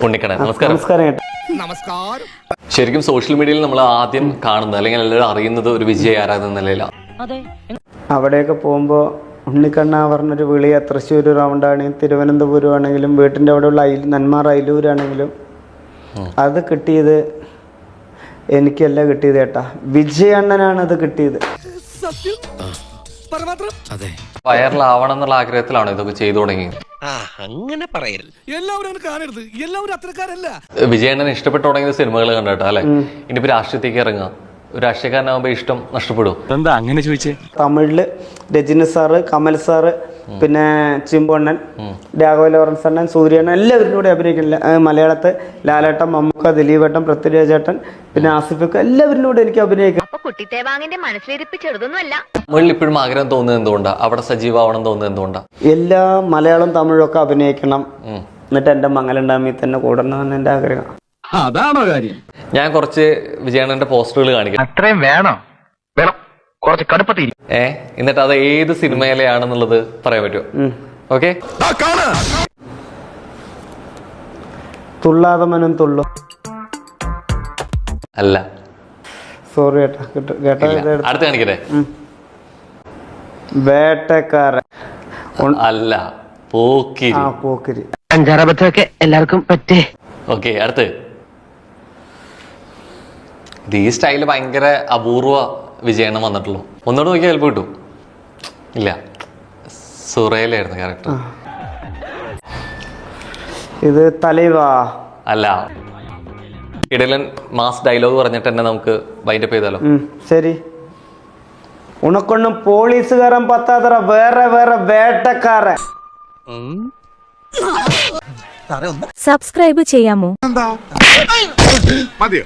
ഉണ്ണിക്കണ്ണൻ നമസ്കാരം. നമസ്കാരം. ശരിക്കും സോഷ്യൽ മീഡിയയിൽ നമ്മൾ ആദ്യം കാണുന്നത് അല്ലെങ്കിൽ എല്ലാവരും അറിയുന്നത് ഒരു വിജയ് ആരാധന എന്ന നിലയിലാണ്. അവിടെയൊക്കെ പോകുമ്പോൾ ഉണ്ണിക്കണ്ണ പറഞ്ഞൊരു വിളിയ തൃശ്ശൂർ റൗണ്ടാണെങ്കിലും തിരുവനന്തപുരം ആണെങ്കിലും വീട്ടിൻ്റെ അവിടെയുള്ള നെന്മാർ അയിലൂരാണെങ്കിലും അത് കിട്ടിയത് എനിക്കല്ല കിട്ടിയത് ഏട്ടാ, വിജയണ്ണനാണ് അത് കിട്ടിയത്. വൈറലാവണം എന്നുള്ള ആഗ്രഹത്തിലാണോ ഇതൊക്കെ ചെയ്തു തുടങ്ങിയത്? അങ്ങനെ പറയരുത്. എല്ലാവരും കാണരുത്, എല്ലാവരും അത്രക്കാരല്ല. വിജയണ്ണന് ഇഷ്ടപ്പെട്ടു തുടങ്ങിയത് സിനിമകൾ കണ്ടിട്ടാ അല്ലെ? ഇനിയിപ്പോ രാഷ്ട്രീയത്തേക്ക് ഇറങ്ങാം, ഒരു രാഷ്ട്രീയക്കാരനാകുമ്പോ ഇഷ്ടം നഷ്ടപ്പെടും. എന്താ അങ്ങനെ ചോദിച്ചേ? തമിഴില് രജനി സാറ്, കമൽ സാറ്, പിന്നെ ചിമ്പണ്ണൻ, രാഘവ ലോറൻസ് അണ്ണൻ, സൂര്യണ്ണൻ എല്ലാവരും കൂടെ അഭിനയിക്കില്ല. മലയാളത്തെ ലാലേട്ടൻ, മമ്മൂക്ക, ദിലീപേട്ടൻ, പൃഥ്വിരാജേട്ടൻ, പിന്നെ ആസിഫൊക്കെ എല്ലാവരും കൂടെ എനിക്ക് അഭിനയിക്കാം. തമിഴിൽ ഇപ്പോഴും ആഗ്രഹം തോന്നുന്നത് എന്തുകൊണ്ടാ? അവിടെ സജീവമാവണം തോന്നുന്നത് എന്തുകൊണ്ടാ? എല്ലാ മലയാളം തമിഴും ഒക്കെ അഭിനയിക്കണം, എന്നിട്ട് എന്റെ മംഗലുണ്ടാമി തന്നെ കൂടണമെന്ന് എന്റെ ആഗ്രഹം. അതാണോ കാര്യം? ഞാൻ കുറച്ച് വിജയണ്ണന്റെ പോസ്റ്ററുകൾ കാണിക്കാം. അത്രയും വേണം, വേണം, കുറച്ച് കടുപ്പത്തിൽ. എന്നിട്ട് അത് ഏത് സിനിമയിലെയാണെന്നുള്ളത് പറയാൻ പറ്റുമോ? ഓക്കെ. തുള്ളാതെ മനം തുള്ളു. അല്ല, സോറി ഏട്ടാ, കേട്ടോ. അടുത്ത് കാണിക്കട്ടെ. വേട്ടക്കാരൻ. അല്ല, പോക്കിരി. ആ, പോക്കിരി. അഞ്ചാറബത്തൊക്കെ എല്ലാവർക്കും പറ്റേ. ഓക്കെ, അടുത്ത്. ഈ സ്റ്റൈല് ഭയങ്കര അപൂർവ വിജയണ്ണം വന്നിട്ടുള്ളൂ. ഒന്നുകൂടെ നോക്കിയാൽ ചിലപ്പോൾ കിട്ടും. ഇല്ല, സുറയിലായിരുന്നു ക്യാരക്ടർ. ഇത് തലൈവാ. അല്ല, ഇടലൻ മാസ് ഡയലോഗ് പറഞ്ഞിട്ട് തന്നെ നമുക്ക് വൈൻഡപ്പ് ചെയ്താലോ? ശരി. ഉണക്കൊന്നും പോലീസുകാരൻ പത്താതറ, വേറെ വേറെ വേട്ടക്കാരൻ. സബ്സ്ക്രൈബ് ചെയ്യാമോ? മതിയോ?